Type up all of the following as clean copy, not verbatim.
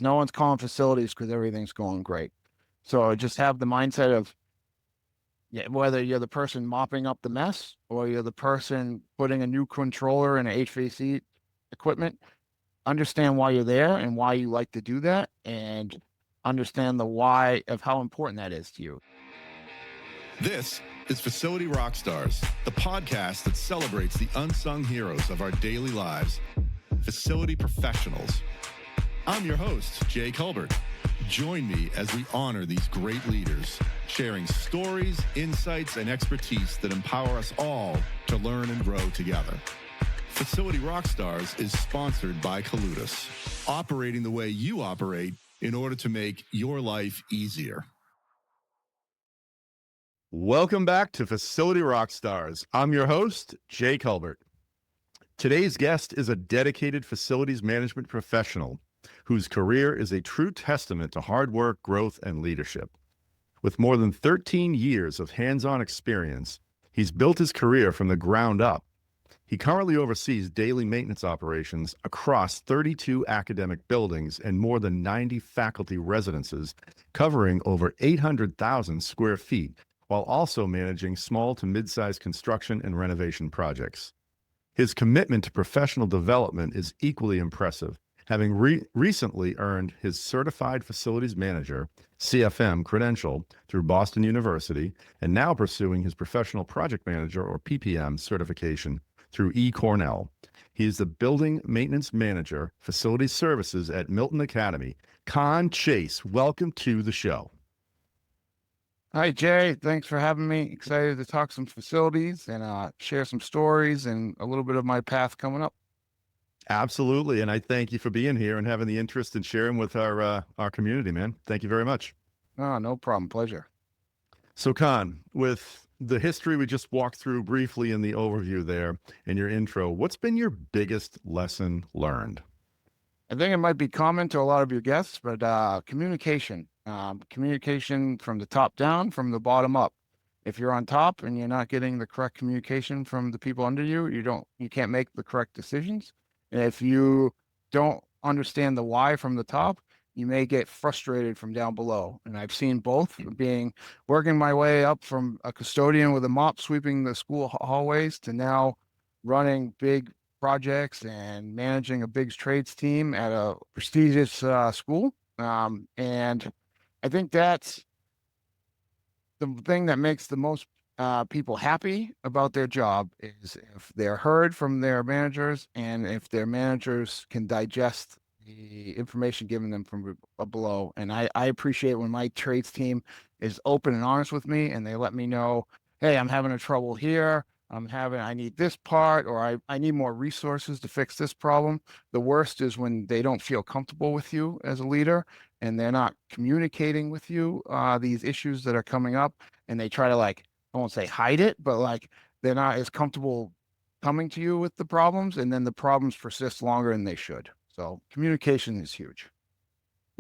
No one's calling facilities because everything's going great. So just have the mindset of, yeah, whether you're the person mopping up the mess or you're the person putting a new controller in a HVAC equipment, understand why you're there and why you like to do that, and understand the why of how important that is to you. This is Facility Rockstars, the podcast that celebrates the unsung heroes of our daily lives, facility professionals. I'm your host, Jay Culbert. Join me as we honor these great leaders, sharing stories, insights, and expertise that empower us all to learn and grow together. Facility Rockstars is sponsored by Coludus, operating the way you operate in order to make your life easier. Welcome back to Facility Rockstars. I'm your host, Jay Culbert. Today's guest is a dedicated facilities management professional whose career is a true testament to hard work, growth, and leadership. With more than 13 years of hands-on experience, he's built his career from the ground up. He currently oversees daily maintenance operations across 32 academic buildings and more than 90 faculty residences, covering over 800,000 square feet, while also managing small to mid-sized construction and renovation projects. His commitment to professional development is equally impressive, having recently earned his Certified Facilities Manager, CFM, credential through Boston University, and now pursuing his Professional Project Manager, or PPM, certification through Cornell. He is the Building Maintenance Manager, Facilities Services at Milton Academy. Kahn Chace, welcome to the show. Hi, Jay. Thanks for having me. Excited to talk some facilities and share some stories and a little bit of my path coming up. Absolutely, and I thank you for being here and having the interest in sharing with our community, man. Thank you very much. Oh, no problem. Pleasure. So, Kahn, with the history we just walked through briefly in the overview there in your intro, what's been your biggest lesson learned? I think it might be common to a lot of your guests, but communication. Communication from the top down, from the bottom up. If you're on top and you're not getting the correct communication from the people under you, you can't make the correct decisions. And if you don't understand the why from the top, you may get frustrated from down below. And I've seen both, working my way up from a custodian with a mop sweeping the school hallways to now running big projects and managing a big trades team at a prestigious school. And I think that's the thing that makes the most people happy about their job is if they're heard from their managers and if their managers can digest the information given them from below. And I appreciate when my trades team is open and honest with me and they let me know, hey, I'm having a trouble here. I need this part, or I need more resources to fix this problem. The worst is when they don't feel comfortable with you as a leader and they're not communicating with you these issues that are coming up, and they try to, like, I won't say hide it, but like they're not as comfortable coming to you with the problems, and then the problems persist longer than they should. So communication is huge.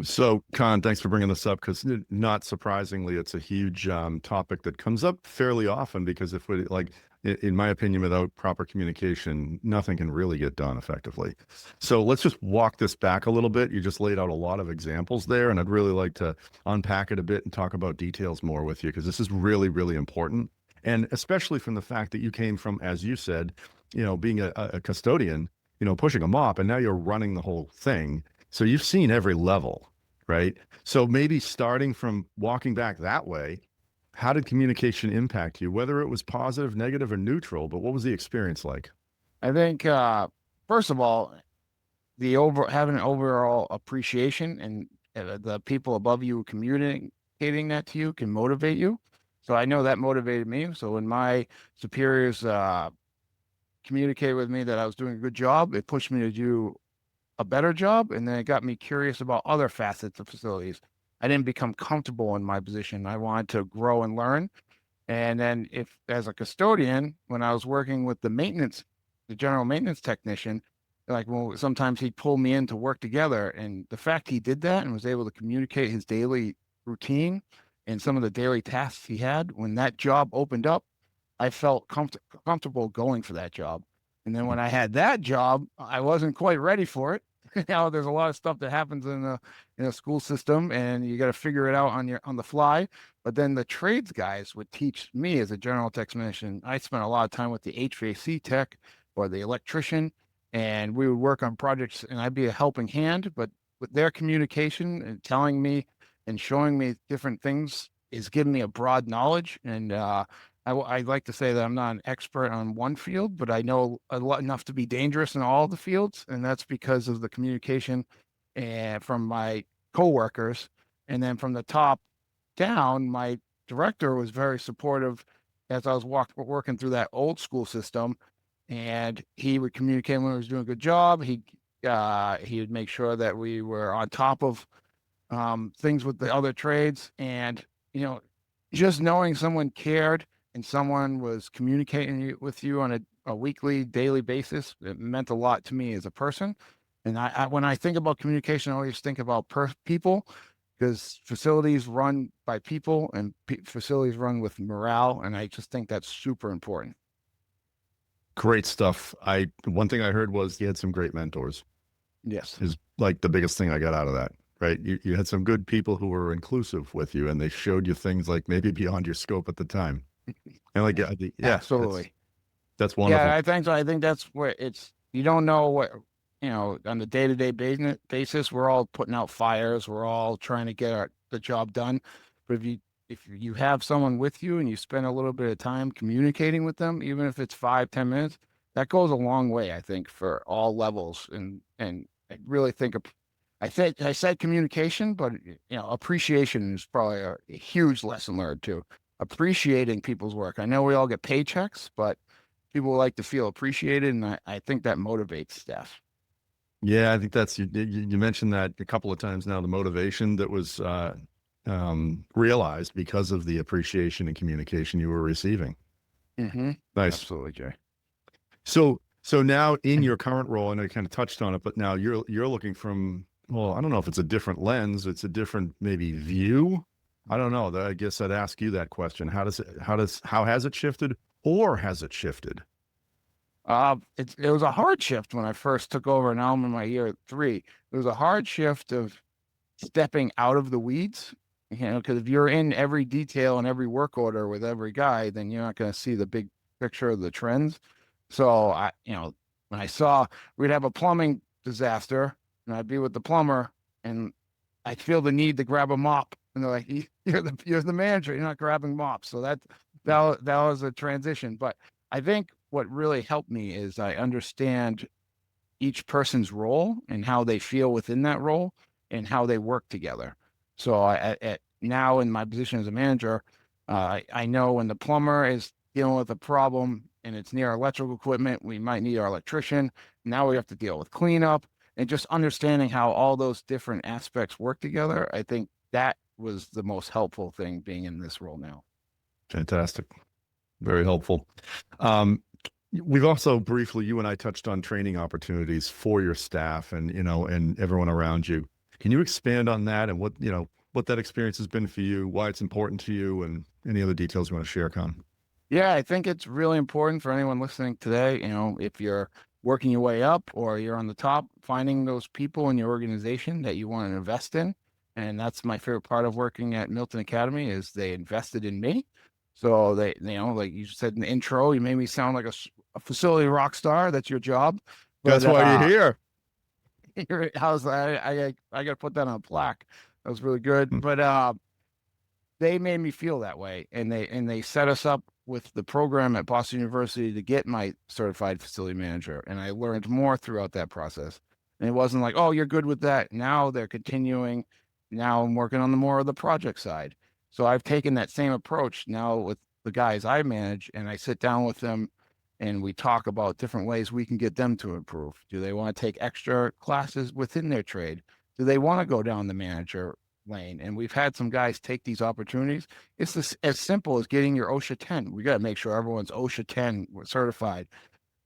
So, Kahn, thanks for bringing this up because, not surprisingly, it's a huge topic that comes up fairly often because if we, like, in my opinion, without proper communication, nothing can really get done effectively. So let's just walk this back a little bit. You just laid out a lot of examples there, and I'd really like to unpack it a bit and talk about details more with you because this is really, really important. And especially from the fact that you came from, as you said, being a custodian, pushing a mop, and now you're running the whole thing. So you've seen every level, right? So maybe starting from walking back that way, how did communication impact you, whether it was positive, negative, or neutral, but what was the experience like? I think, first of all, having an overall appreciation and the people above you communicating that to you can motivate you. So I know that motivated me. So when my superiors communicated with me that I was doing a good job, it pushed me to do a better job, and then it got me curious about other facets of facilities. I didn't become comfortable in my position. I wanted to grow and learn. And then, if as a custodian, when I was working with the general maintenance technician, like, well, sometimes he'd pull me in to work together. And the fact he did that and was able to communicate his daily routine and some of the daily tasks he had, when that job opened up, I felt comfortable going for that job. And then when I had that job, I wasn't quite ready for it. there's a lot of stuff that happens in a school system, and you got to figure it out on the fly. But then the trades guys would teach me as a general technician. I spent a lot of time with the HVAC tech or the electrician, and we would work on projects, and I'd be a helping hand. But with their communication and telling me and showing me different things is giving me a broad knowledge. And I like to say that I'm not an expert on one field, but I know a lot enough to be dangerous in all the fields, and that's because of the communication and from my coworkers, and then from the top down, my director was very supportive as I was working through that old school system, and he would communicate when I was doing a good job. He would make sure that we were on top of things with the other trades, and you know, just knowing someone cared and someone was communicating with you on a weekly, daily basis, it meant a lot to me as a person. And when I think about communication, I always think about people, because facilities run by people and facilities run with morale. And I just think that's super important. Great stuff. One thing I heard was you had some great mentors. Yes. Is like the biggest thing I got out of that, right? You had some good people who were inclusive with you, and they showed you things like maybe beyond your scope at the time. And like, yeah, Absolutely. that's wonderful. Yeah, I think so. I think that's where you don't know what, on the day-to-day basis, we're all putting out fires. We're all trying to get the job done. But if you have someone with you and you spend a little bit of time communicating with them, even if it's 5-10 minutes, that goes a long way, I think, for all levels. And I really think I said communication, but appreciation is probably a huge lesson learned too. Appreciating people's work. I know we all get paychecks, but people like to feel appreciated, and I think that motivates staff. Yeah, I think that's you mentioned that a couple of times now, the motivation that was realized because of the appreciation and communication you were receiving. Mm-hmm. Nice. Absolutely, Jay. So now in your current role, and I kind of touched on it, but now you're looking from, well, I don't know if it's a different lens, it's a different maybe view. I don't know. I guess I'd ask you that question. How has it shifted, or has it shifted? It was a hard shift when I first took over, and now I'm in my year 3. It was a hard shift of stepping out of the weeds, because if you're in every detail and every work order with every guy, then you're not going to see the big picture of the trends. So when I saw we'd have a plumbing disaster, and I'd be with the plumber, and I'd feel the need to grab a mop, and they're like, "You're the manager. You're not grabbing mops." So that was a transition. But I think what really helped me is I understand each person's role and how they feel within that role and how they work together. So now in my position as a manager, I know when the plumber is dealing with a problem and it's near electrical equipment, we might need our electrician. Now we have to deal with cleanup, and just understanding how all those different aspects work together. I think that was the most helpful thing being in this role now. Fantastic. Very helpful. We've also briefly, you and I touched on training opportunities for your staff and, and everyone around you. Can you expand on that and what that experience has been for you, why it's important to you, and any other details you want to share, Kahn? Yeah, I think it's really important for anyone listening today. If you're working your way up or you're on the top, finding those people in your organization that you want to invest in. And that's my favorite part of working at Milton Academy is they invested in me. So they, like you said in the intro, you made me sound like a facility rock star. That's your job. That's But why you're here. I got to put that on a plaque. That was really good. here. But they made me feel that way, and they set us up with the program at Boston University to get my certified facility manager, and I learned more throughout that process. And it wasn't like, oh, you're good with that. Now they're continuing. Now I'm working on the more of the project side. So I've taken that same approach now with the guys I manage, and I sit down with them and we talk about different ways we can get them to improve. Do they want to take extra classes within their trade? Do they want to go down the manager lane? And we've had some guys take these opportunities. It's as simple as getting your OSHA 10. We got to make sure everyone's OSHA 10 certified.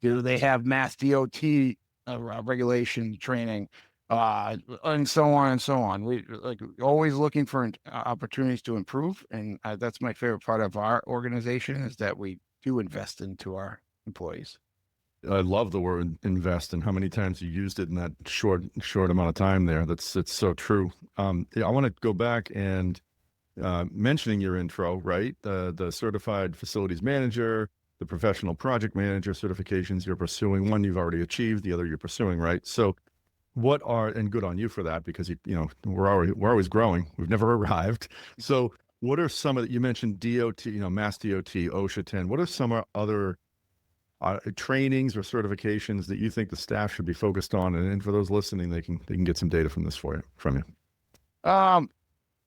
Do they have Mass DOT regulation training? And so on and so on. We like always looking for opportunities to improve, and that's my favorite part of our organization is that we do invest into our employees. I love the word invest and how many times you used it in that short amount of time there. It's so true. Yeah, I want to go back and mentioning your intro, right? The certified facilities manager, the professional project manager certifications you're pursuing. One you've already achieved, the other you're pursuing, right? So what are, and good on you for that, because we're always growing. We've never arrived. So what are some of you mentioned DOT, Mass DOT, OSHA 10. What are some other trainings or certifications that you think the staff should be focused on? And for those listening, they can get some data from you. Um,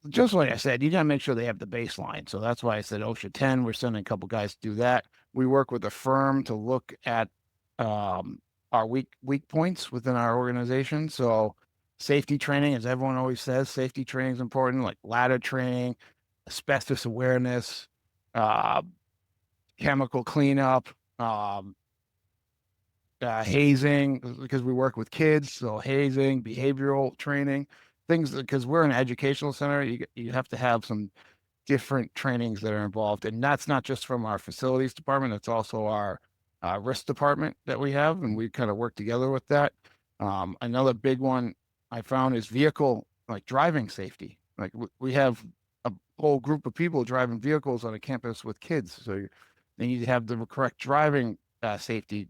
just like I said, you got to make sure they have the baseline. So that's why I said OSHA 10. We're sending a couple guys to do that. We work with a firm to look at our weak points within our organization. So safety training, as everyone always says, safety training is important, like ladder training, asbestos awareness, uh, chemical cleanup, um, hazing, because we work with kids. So hazing, behavioral training, things, because we're an educational center. You have to have some different trainings that are involved, and that's not just from our facilities department. It's also our risk department that we have, and we kind of work together with that. Another big one I found is vehicle, like driving safety. Like we have a whole group of people driving vehicles on a campus with kids, so they need to have the correct driving safety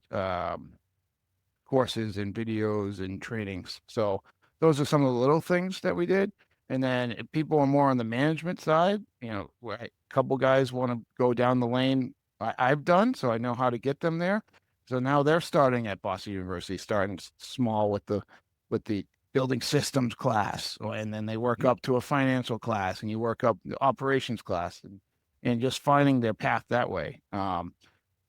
courses and videos and trainings. So those are some of the little things that we did. And then if people are more on the management side, where a couple guys want to go down the lane I've done, so I know how to get them there. So now they're starting at Boston University, starting small with the building systems class, and then they work up to a financial class, and you work up the operations class, and just finding their path that way.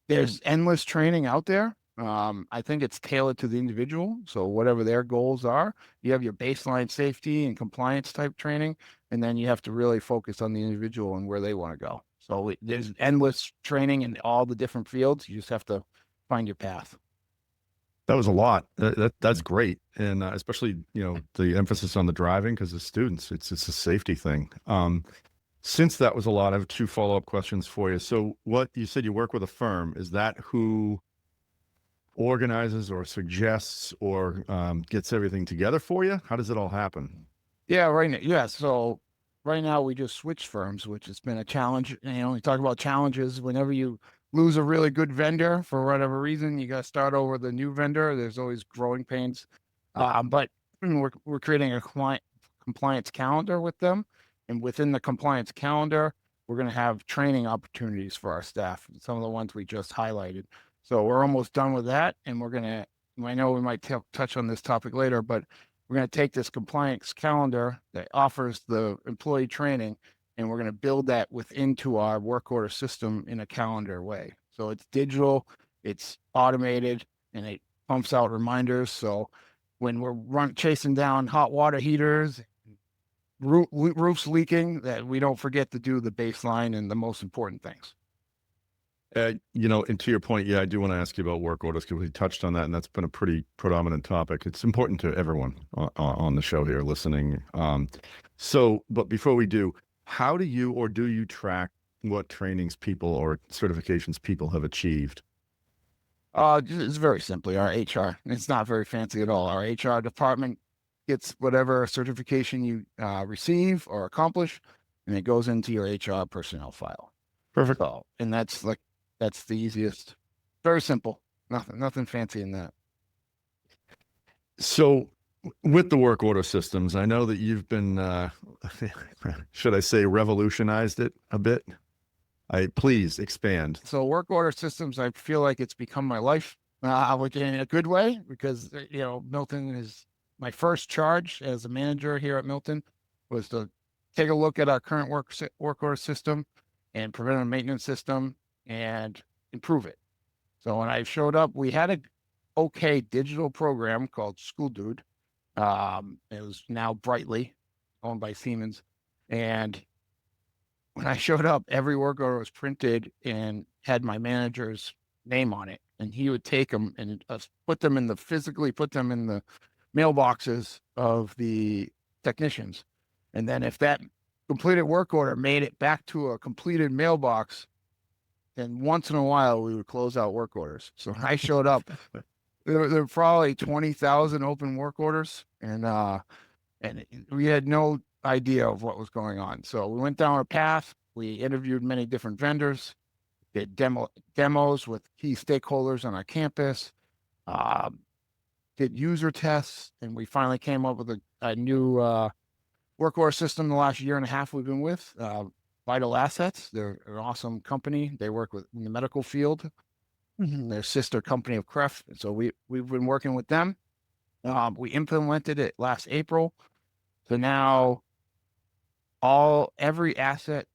There's endless training out there. I think it's tailored to the individual. So whatever their goals are, you have your baseline safety and compliance type training, and then you have to really focus on the individual and where they want to go. So there's endless training in all the different fields. You just have to find your path. That was a lot. That's great, and especially the emphasis on the driving, because the students, it's a safety thing. Since that was a lot, I have two follow-up questions for you. So what you said, you work with a firm. Is that who organizes or suggests or gets everything together for you? How does it all happen? Yeah, right now. Yeah, so right now we just switched firms, which has been a challenge. You talk about challenges. Whenever you lose a really good vendor for whatever reason, you got to start over with a new vendor. There's always growing pains. But we're creating a compliance calendar with them, and within the compliance calendar, we're going to have training opportunities for our staff. Some of the ones we just highlighted. So we're almost done with that, and we're going to. I know we might touch on this topic later, but we're going to take this compliance calendar that offers the employee training, and we're going to build that into our work order system in a calendar way. So it's digital, it's automated, and it pumps out reminders. So when we're chasing down hot water heaters, roofs leaking, that we don't forget to do the baseline and the most important things. And to your point, yeah, I do want to ask you about work orders, because we touched on that, and that's been a pretty predominant topic. It's important to everyone on the show here listening. But before we do, how do you track what trainings people or certifications people have achieved? It's very simply our HR. It's not very fancy at all. Our HR department gets whatever certification you receive or accomplish, and it goes into your HR personnel file. Perfect. So, and that's the easiest. Very simple. Nothing fancy in that. So with the work order systems, I know that you've been, should I say, revolutionized it a bit? Please expand. So work order systems, I feel like it's become my life, which in a good way, because Milton is my first charge as a manager here at Milton was to take a look at our current work order system and preventive maintenance system and improve it. So when I showed up, we had a okay digital program called School Dude. It was now Brightly, owned by Siemens, and when I showed up, every work order was printed and had my manager's name on it, and he would take them and physically put them in the mailboxes of the technicians. And then if that completed work order made it back to a completed mailbox, and once in a while we would close out work orders. So when I showed up, there were probably 20,000 open work orders, and we had no idea of what was going on. So we went down a path. We interviewed many different vendors, did demos with key stakeholders on our campus, uh, did user tests, and we finally came up with a new work order system the last year and a half we've been with. Vital Assets, they're an awesome company. They work in the medical field. Their sister company of Cref. So we've been working with them. We implemented it last April. So now every asset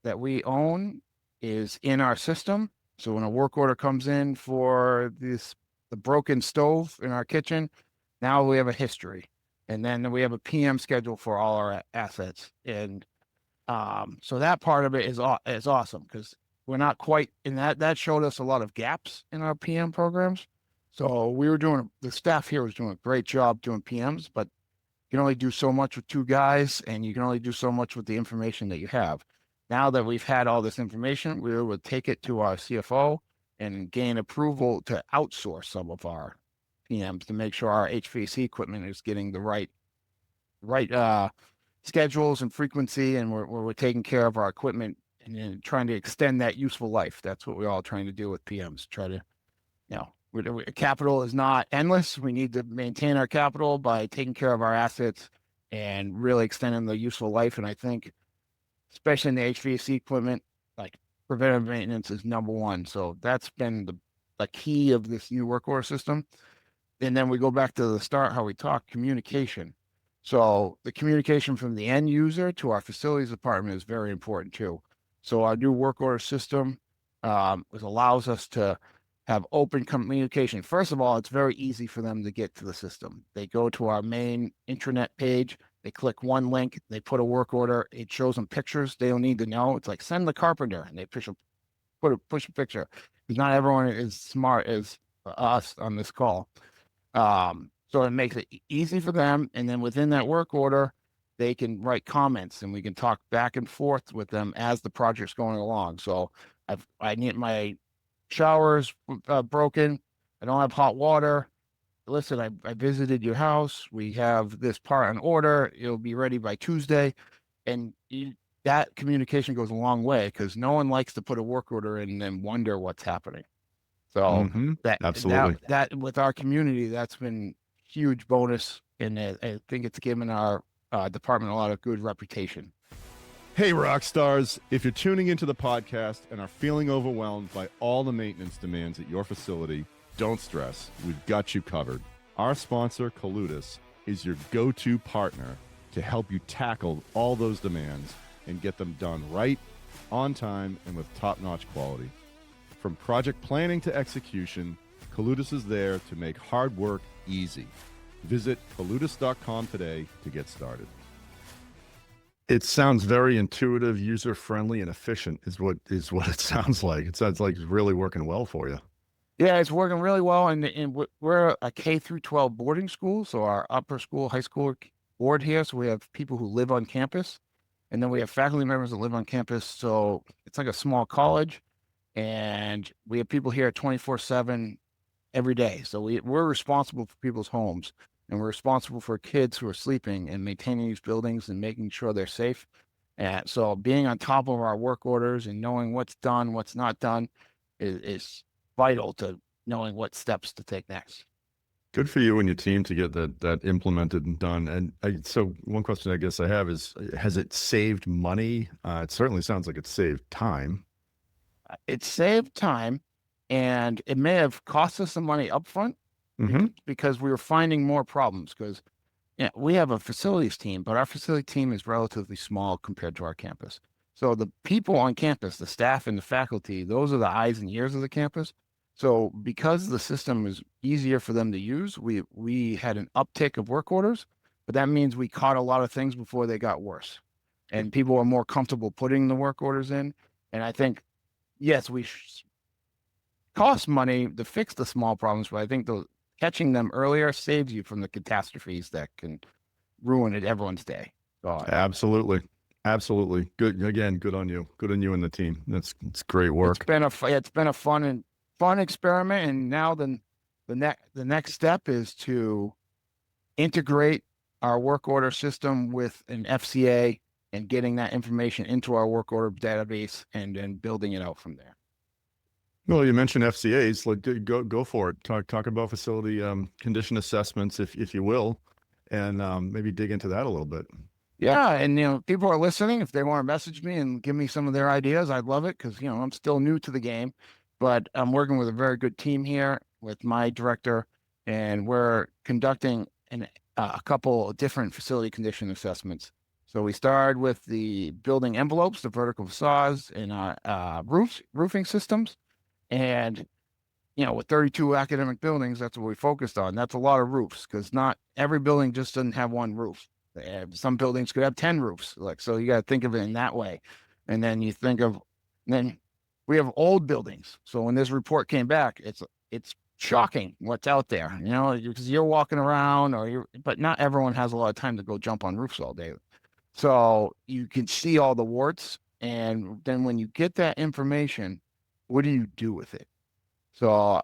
that we own is in our system. So when a work order comes in for the broken stove in our kitchen, now we have a history. And then we have a PM schedule for all our assets. And so that part of it is awesome because we're not quite in that showed us a lot of gaps in our PM programs. So the staff here was doing a great job doing PMs, but you can only do so much with two guys and you can only do so much with the information that you have. Now that we've had all this information, we were able to take it to our CFO and gain approval to outsource some of our PMs to make sure our HVAC equipment is getting the right schedules and frequency, and we're taking care of our equipment and then trying to extend that useful life. That's what we're all trying to do with PMs. Try to, capital is not endless. We need to maintain our capital by taking care of our assets and really extending the useful life. And I think, especially in the HVAC equipment, like preventive maintenance is number one. So that's been the key of this new work order system. And then we go back to the start, how we talk communication. So the communication from the end user to our facilities department is very important too. So our new work order system allows us to have open communication. First of all, it's very easy for them to get to the system. They go to our main intranet page, they click one link, they put a work order, it shows them pictures they don't need to know. It's like send the carpenter, and they push a picture. Because not everyone is smart as us on this call. So it makes it easy for them. And then within that work order, they can write comments and we can talk back and forth with them as the project's going along. So I need my showers broken. I don't have hot water. Listen, I visited your house. We have this part on order. It'll be ready by Tuesday. And that communication goes a long way because no one likes to put a work order in and then wonder what's happening. So absolutely. That with our community, that's been huge bonus, and I think it's given our department a lot of good reputation. Hey, rock stars, if you're tuning into the podcast and are feeling overwhelmed by all the maintenance demands at your facility, don't stress. We've got you covered. Our sponsor, Colutus, is your go-to partner to help you tackle all those demands and get them done right, on time, and with top-notch quality. From project planning to execution, Colutus is there to make hard work easy. Visit colutus.com today to get started. It sounds very intuitive, user-friendly, and efficient is what it sounds like. It sounds like it's really working well for you. Yeah, it's working really well. And we're a K through 12 boarding school. So our upper school, high school board here. So we have people who live on campus. And then we have faculty members that live on campus. So it's like a small college. And we have people here 24/7 every day. So we're responsible for people's homes, and we're responsible for kids who are sleeping and maintaining these buildings and making sure they're safe. And so being on top of our work orders and knowing what's done, what's not done is vital to knowing what steps to take next. Good for you and your team to get that implemented and done. And so one question I guess I have is, has it saved money? It certainly sounds like it saved time. It saved time, and it may have cost us some money upfront because we were finding more problems. Because we have a facilities team, but our facility team is relatively small compared to our campus. So the people on campus, the staff and the faculty, those are the eyes and ears of the campus. So because the system is easier for them to use, we had an uptick of work orders, but that means we caught a lot of things before they got worse, and people are more comfortable putting the work orders in. And I think, yes, we cost money to fix the small problems, but I think catching them earlier saves you from the catastrophes that can ruin everyone's day. So, Absolutely. Absolutely. Good. Again, good on you. Good on you and the team. It's great It's work. been a fun experiment, and now the next step is to integrate our work order system with an FCA and getting that information into our work order database and then building it out from there. Well, you mentioned FCAs. Like, go for it. Talk about facility condition assessments, if you will, and maybe dig into that a little bit. Yeah, and people are listening. If they want to message me and give me some of their ideas, I'd love it because I'm still new to the game, but I'm working with a very good team here with my director, and we're conducting a couple of different facility condition assessments. So we started with the building envelopes, the vertical facades, and roofing systems, and with 32 academic buildings, that's what we focused on. That's a lot of roofs because not every building just doesn't have one roof. Some buildings could have 10 roofs. Like, so you got to think of it in that way. And then then we have old buildings. So when this report came back, it's shocking what's out there, because you're walking around but not everyone has a lot of time to go jump on roofs all day. So you can see all the warts. And then when you get that information, what do you do with it? So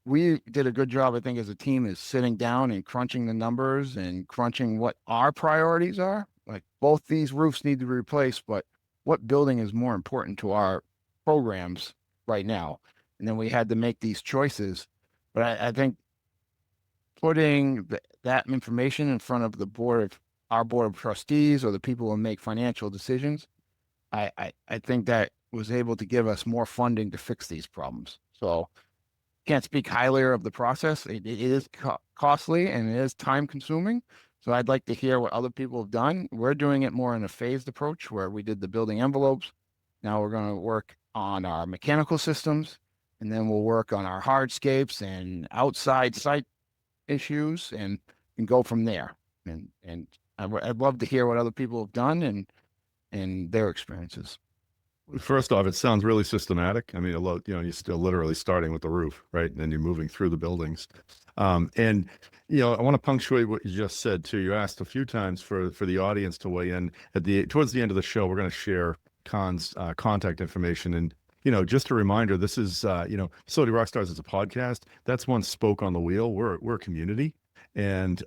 we did a good job, I think, as a team, is sitting down and crunching the numbers and crunching what our priorities are. Like, both these roofs need to be replaced, but what building is more important to our programs right now? And then we had to make these choices. But I think putting that information in front of our board of trustees or the people who make financial decisions, I think that was able to give us more funding to fix these problems. So can't speak highly of the process. It is costly and it is time consuming. So I'd like to hear what other people have done. We're doing it more in a phased approach where we did the building envelopes. Now we're going to work on our mechanical systems, and then we'll work on our hardscapes and outside site issues and go from there. And I'd love to hear what other people have done and their experiences. First off, it sounds really systematic. I mean, you're still literally starting with the roof, right? And then you're moving through the buildings. And I want to punctuate what you just said too. You asked a few times for the audience to weigh in. Towards the end of the show, we're going to share Kahn's contact information. And just a reminder, this is Facility Rockstars is a podcast. That's one spoke on the wheel. We're a community. And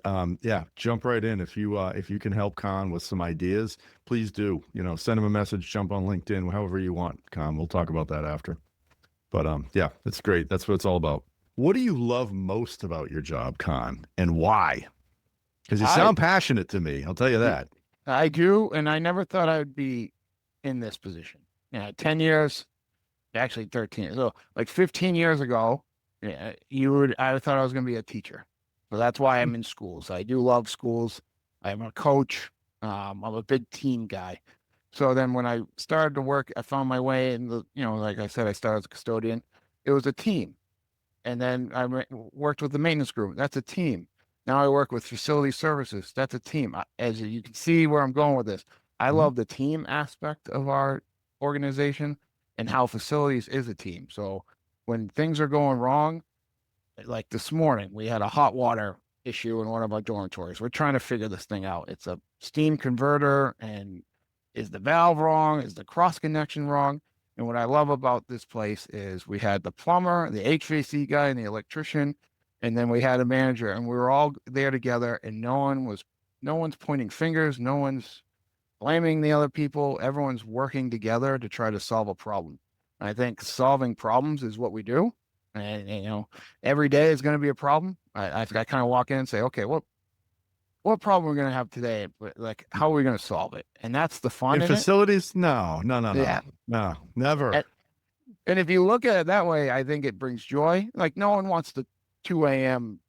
jump right in. If you can help Kahn with some ideas, please do. Send him a message, jump on LinkedIn, however you want, Kahn. We'll talk about that after. But that's great. That's what it's all about. What do you love most about your job, Kahn, and why? Because you sound passionate to me. I'll tell you that. I do, and I never thought I would be in this position. 10 years, actually 13. So like 15 years ago, I thought I was going to be a teacher. So that's why I'm in schools. I do love schools. I'm a coach. I'm a big team guy. So then when I started to work, I found my way in like I said, I started as a custodian. It was a team. And then I worked with the maintenance group. That's a team. Now I work with facility services. That's a team. As you can see where I'm going with this, I love the team aspect of our organization and how facilities is a team. So when things are going wrong, like this morning, we had a hot water issue in one of our dormitories. We're trying to figure this thing out. It's a steam converter, and is the valve wrong? Is the cross connection wrong? And what I love about this place is we had the plumber, the HVAC guy, and the electrician, and then we had a manager, and we were all there together, and no one's pointing fingers, no one's blaming the other people. Everyone's working together to try to solve a problem. And I think solving problems is what we do. And every day is going to be a problem. I kind of walk in and say, okay, what problem we're going to have today? But like, how are we going to solve it? And that's the fun in in facilities. No, Yeah. no, never. And if you look at it that way, I think it brings joy. Like, no one wants the 2 a.m.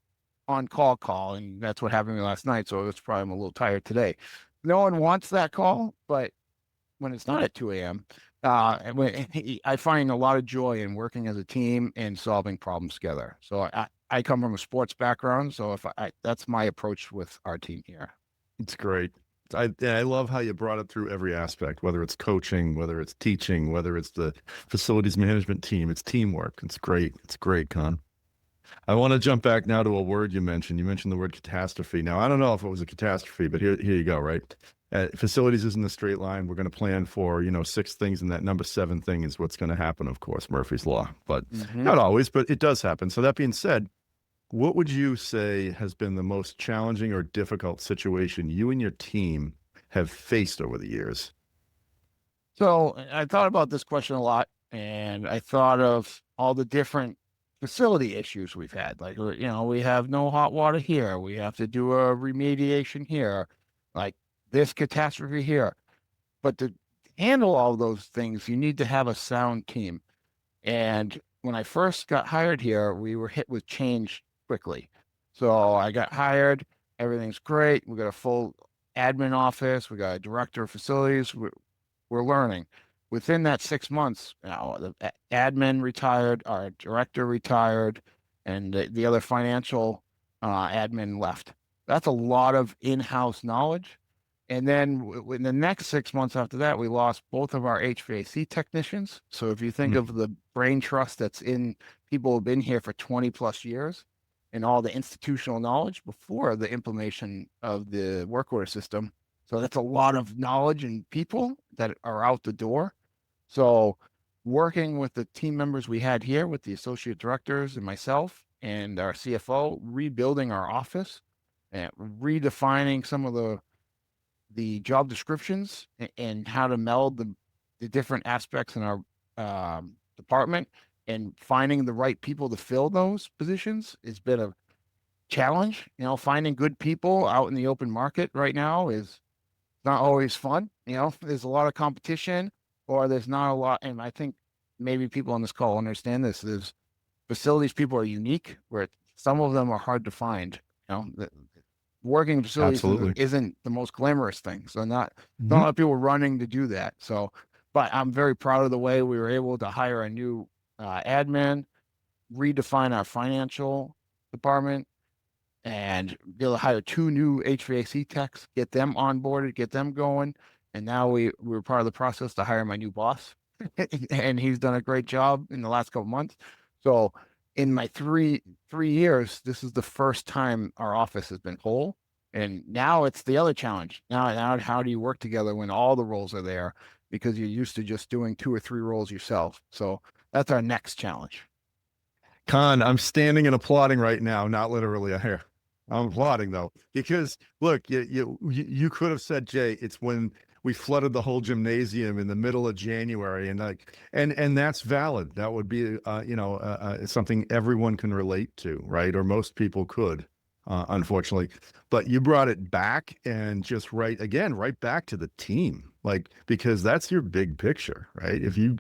on call, and that's what happened to me last night. So it's probably I'm a little tired today. No one wants that call, but when it's not at 2 a.m., I find a lot of joy in working as a team and solving problems together. So I come from a sports background, so that's my approach with our team here. It's great. I love how you brought it through every aspect, whether it's coaching, whether it's teaching, whether it's the facilities management team. It's teamwork. It's great. It's great, Kahn. I want to jump back now to a word you mentioned. You mentioned the word catastrophe. Now, I don't know if it was a catastrophe, but here you go, right? Facilities isn't a straight line. We're going to plan for, 6 things, and that number 7 thing is what's going to happen, of course, Murphy's Law, but not always, but it does happen. So that being said, what would you say has been the most challenging or difficult situation you and your team have faced over the years? So I thought about this question a lot, and I thought of all the different facility issues we've had. Like, we have no hot water here. We have to do a remediation here, like this catastrophe here. But to handle all those things, you need to have a sound team. And when I first got hired here, we were hit with change quickly. So I got hired, everything's great. We got a full admin office, we got a director of facilities. We're learning. Within that 6 months, the admin retired, our director retired, and the other financial admin left. That's a lot of in-house knowledge. And then in the next 6 months after that, we lost both of our HVAC technicians. So if you think Mm. of the brain trust that's in people who've been here for 20 plus years and all the institutional knowledge before the implementation of the work order system. So that's a lot of knowledge and people that are out the door. So working with the team members we had here with the associate directors and myself and our CFO, rebuilding our office and redefining some of the job descriptions and how to meld the different aspects in our department and finding the right people to fill those positions has been a challenge. Finding good people out in the open market right now is not always fun. There's a lot of competition or there's not a lot. And I think maybe people on this call understand this. There's facilities people are unique where some of them are hard to find. Working in facilities Absolutely. isn't the most glamorous thing. So not a Mhm. lot of people running to do that. So, but I'm very proud of the way we were able to hire a new admin, redefine our financial department, and be able to hire 2 new HVAC techs, get them onboarded, get them going. And now we were part of the process to hire my new boss, and he's done a great job in the last couple months. So in my three years, this is the first time our office has been whole. And now it's the other challenge. Now, how do you work together when all the roles are there? Because you're used to just doing 2 or 3 roles yourself. So that's our next challenge. Kahn, I'm standing and applauding right now, not literally here. I'm applauding though, because look, you could have said, Jay, it's when we flooded the whole gymnasium in the middle of January, and that's valid. That would be something everyone can relate to, right? Or most people could, unfortunately. But you brought it back and just right back to the team, like, because that's your big picture, right? If you're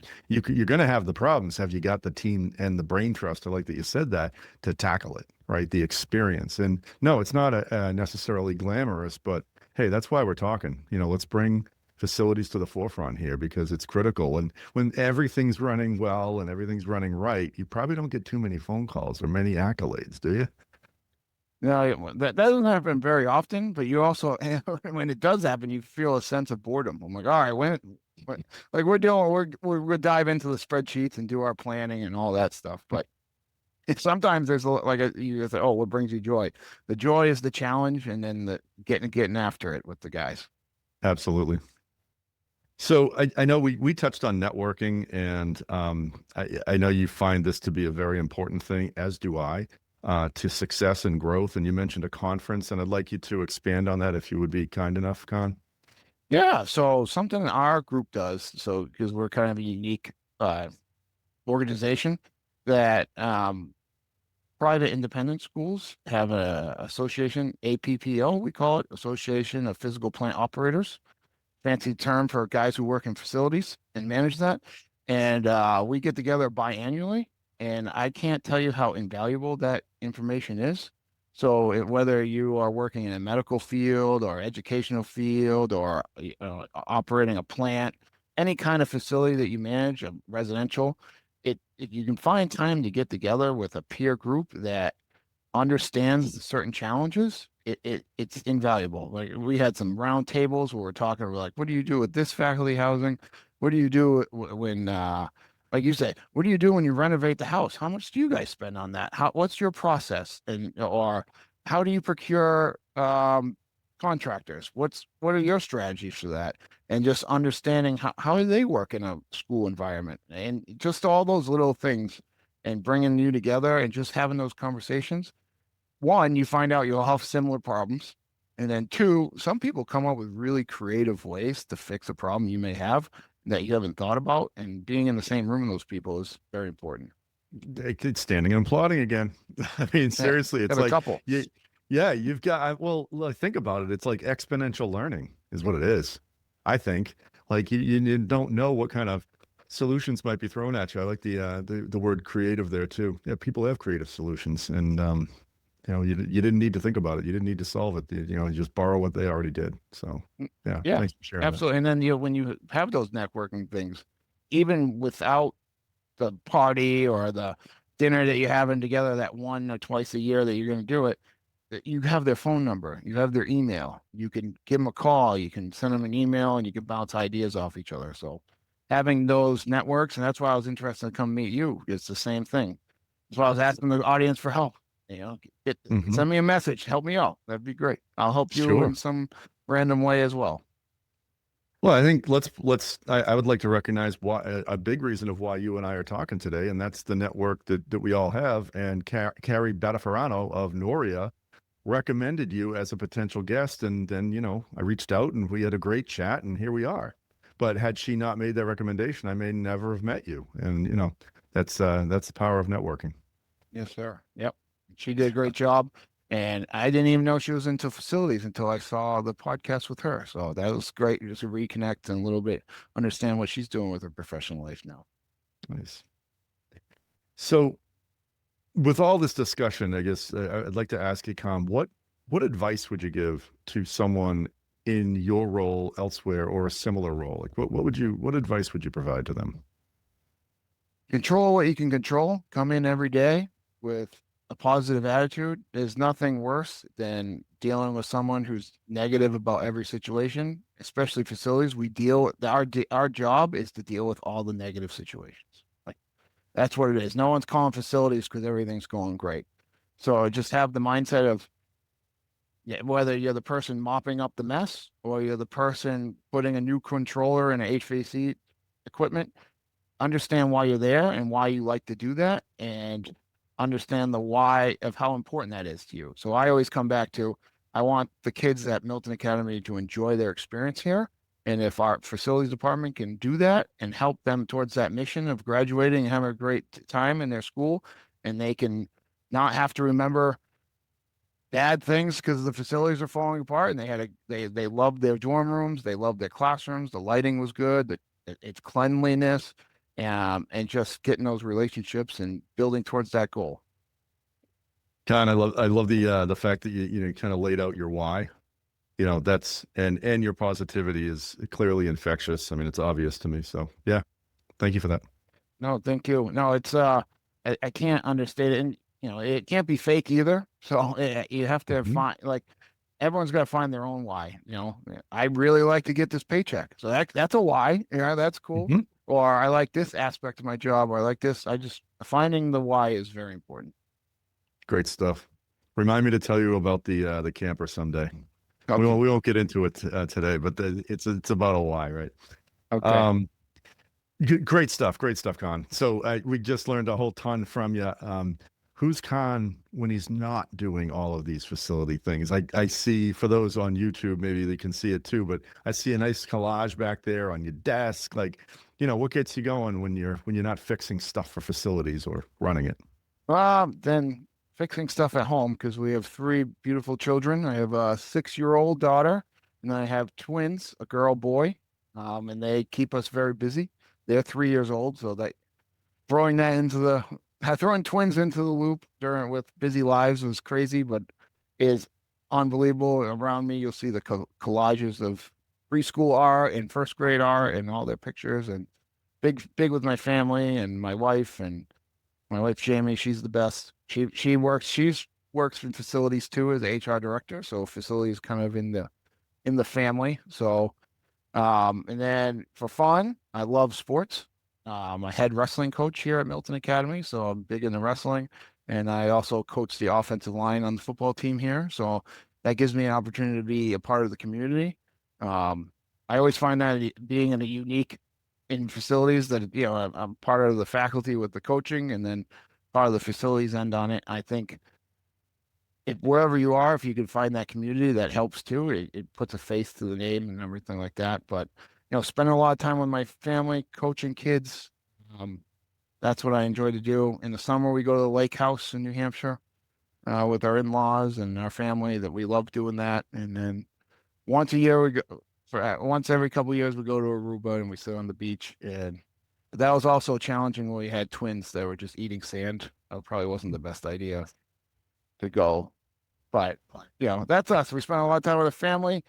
going to have the problems, have you got the team and the brain trust, I like that you said that, to tackle it, right? The experience. And no, it's not necessarily glamorous, but hey, that's why we're talking. Let's bring facilities to the forefront here because it's critical. And when everything's running well and everything's running right, you probably don't get too many phone calls or many accolades, do you? No, that doesn't happen very often, but you also, when it does happen, you feel a sense of boredom. I'm like, all right, like we're dive into the spreadsheets and do our planning and all that stuff. But sometimes there's you say, oh, what brings you joy? The joy is the challenge, and then the getting after it with the guys. Absolutely. So I know we touched on networking, and I know you find this to be a very important thing, as do I, to success and growth. And you mentioned a conference, and I'd like you to expand on that if you would be kind enough, Con. Yeah. So something our group does, so because we're kind of a unique organization that private independent schools have a association, APPO, we call it, Association of Physical Plant Operators. Fancy term for guys who work in facilities and manage that. And we get together biannually, and I can't tell you how invaluable that information is. So whether you are working in a medical field or educational field or operating a plant, any kind of facility that you manage, a residential, you can find time to get together with a peer group that understands certain challenges, it's invaluable. Like we had some round tables where we're talking, we're like, what do you do with this faculty housing? What do you do when like you said, what do you do when you renovate the house? How much do you guys spend on that? What's your process? And or how do you procure contractors. What are your strategies for that? And just understanding how do they work in a school environment, and just all those little things, and bringing you together and just having those conversations. One, you find out you'll have similar problems. And then two, some people come up with really creative ways to fix a problem you may have that you haven't thought about. And being in the same room with those people is very important. It's standing and applauding again. I mean, Yeah, seriously, it's have a like, couple. yeah, you've got, well, look, think about it. It's like exponential learning is what it is. I think like you don't know what kind of solutions might be thrown at you. I like the word creative there too. Yeah, people have creative solutions, and you didn't need to think about it. You didn't need to solve it. You just borrow what they already did. So yeah, Yeah, thanks for sharing that. absolutely. And then when you have those networking things, even without the party or the dinner that you're having together that one or twice a year that you're going to do it, that you have their phone number, you have their email, you can give them a call, you can send them an email, and you can bounce ideas off each other. So having those networks, and that's why I was interested to come meet you. It's the same thing. That's why I was asking the audience for help. Hmm. Send me a message, help me out. That'd be great. I'll help you Sure. in some random way as well. Well, I think I would like to recognize why a big reason of why you and I are talking today, and that's the network that we all have. And Carrie Batafarano of Noria recommended you as a potential guest, and then I reached out and we had a great chat, and here we are. But had she not made that recommendation, I may never have met you. And that's the power of networking. Yes, sir. Yep. She did a great job. And I didn't even know she was into facilities until I saw the podcast with her. So that was great just to reconnect and a little bit understand what she's doing with her professional life now. Nice. So, with all this discussion, I guess I'd like to ask you, Kahn, what advice would you give to someone in your role elsewhere or a similar role? Like, what advice would you provide to them? Control what you can control. Come in every day with a positive attitude. There's nothing worse than dealing with someone who's negative about every situation, especially facilities. Our job is to deal with all the negative situations. Like that's what it is. No one's calling facilities because everything's going great. So just have the mindset of, yeah, whether you're the person mopping up the mess or you're the person putting a new controller in an HVAC equipment, understand why you're there and why you like to do that, and understand the why of how important that is to you. So I always come back to, I want the kids at Milton Academy to enjoy their experience here. And if our facilities department can do that and help them towards that mission of graduating and having a great time in their school, and they can not have to remember bad things because the facilities are falling apart, and they loved their dorm rooms, they loved their classrooms, the lighting was good, it's cleanliness, and just getting those relationships and building towards that goal. Kahn, I love the fact that you kind of laid out your why. That's and your positivity is clearly infectious. I mean, it's obvious to me. So yeah, thank you for that. No, thank you. No, it's I can't understate it, and it can't be fake either. So you have to Mhm. find, like, everyone's got to find their own why. I really like to get this paycheck, so that's a why. Yeah, that's cool. Mhm. Or I like this aspect of my job, or I like this. I just finding the why is very important. Great stuff. Remind me to tell you about the camper someday. Okay. We won't get into it today, but it's about a why, right? Okay. Um, great stuff, Kahn. So we just learned a whole ton from you. Who's Kahn when he's not doing all of these facility things? I see, for those on YouTube, maybe they can see it too, but I see a nice collage back there on your desk. Like, what gets you going when you're not fixing stuff for facilities or running it? Then fixing stuff at home because we have three beautiful children. I have a 6-year-old daughter, and I have twins, a girl, boy. And they keep us very busy. They're 3 years old, so that throwing that into the throwing twins into the loop during with busy lives was crazy, but is unbelievable. Around me, you'll see the collages of preschool art and first grade art and all their pictures, and big with my family and my wife Jamie. She's the best. She's works in facilities too as a HR director, so facilities kind of in the family. So and then for fun, I love sports. I'm a head wrestling coach here at Milton Academy, so I'm big into wrestling. And I also coach the offensive line on the football team here. So that gives me an opportunity to be a part of the community. I always find that being in a unique in facilities that, I'm part of the faculty with the coaching and then part of the facilities end on it. I think if wherever you are, if you can find that community, that helps too. It puts a face to the name and everything like that. But, spending a lot of time with my family, coaching kids, um, that's what I enjoy to do. In the summer, we go to the lake house in New Hampshire with our in-laws and our family. That we love doing that. And then once a year, once every couple of years, we go to Aruba and we sit on the beach. And that was also challenging when we had twins that were just eating sand. That probably wasn't the best idea to go. But, that's us. We spend a lot of time with the family.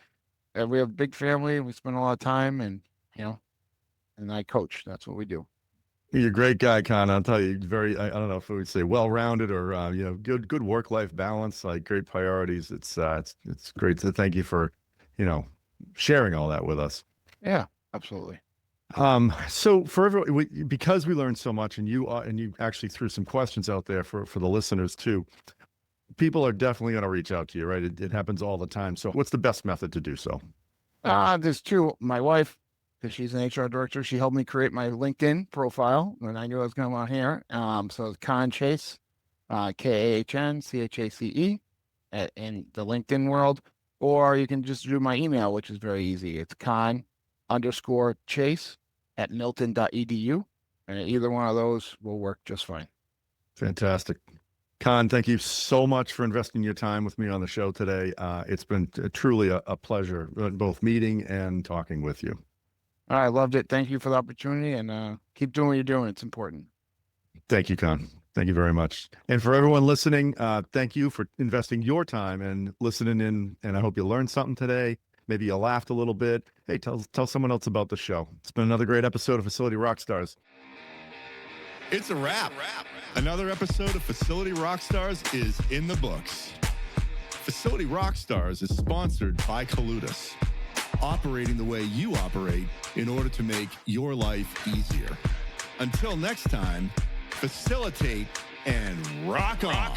And we have a big family. And we spend a lot of time and, and I coach. That's what we do. You're a great guy, Kahn. I'll tell you, I don't know if we would say well-rounded or good work-life balance, like great priorities. It's great to thank you for, sharing all that with us. Yeah, absolutely. So for everyone, because we learned so much, and you actually threw some questions out there for the listeners too. People are definitely going to reach out to you, right? It happens all the time. So what's the best method to do so? There's two. My wife, because she's an HR director, she helped me create my LinkedIn profile, and I knew I was going on here. So it's Kahn Chace, KAHN in the LinkedIn world, or you can just do my email, which is very easy. It's Kahn_Chace@milton.edu, and either one of those will work just fine. Fantastic. Kahn, thank you so much for investing your time with me on the show today. It's been truly a pleasure, both meeting and talking with you. I loved it. Thank you for the opportunity, and keep doing what you're doing. It's important. Thank you, Kahn. Thank you very much. And for everyone listening, thank you for investing your time and listening in. And I hope you learned something today. Maybe you laughed a little bit. Hey, tell someone else about the show. It's been another great episode of Facility Rockstars. It's a wrap. Another episode of Facility Rockstars is in the books. Facility Rockstars is sponsored by Coludus, operating the way you operate in order to make your life easier. Until next time, facilitate and rock on.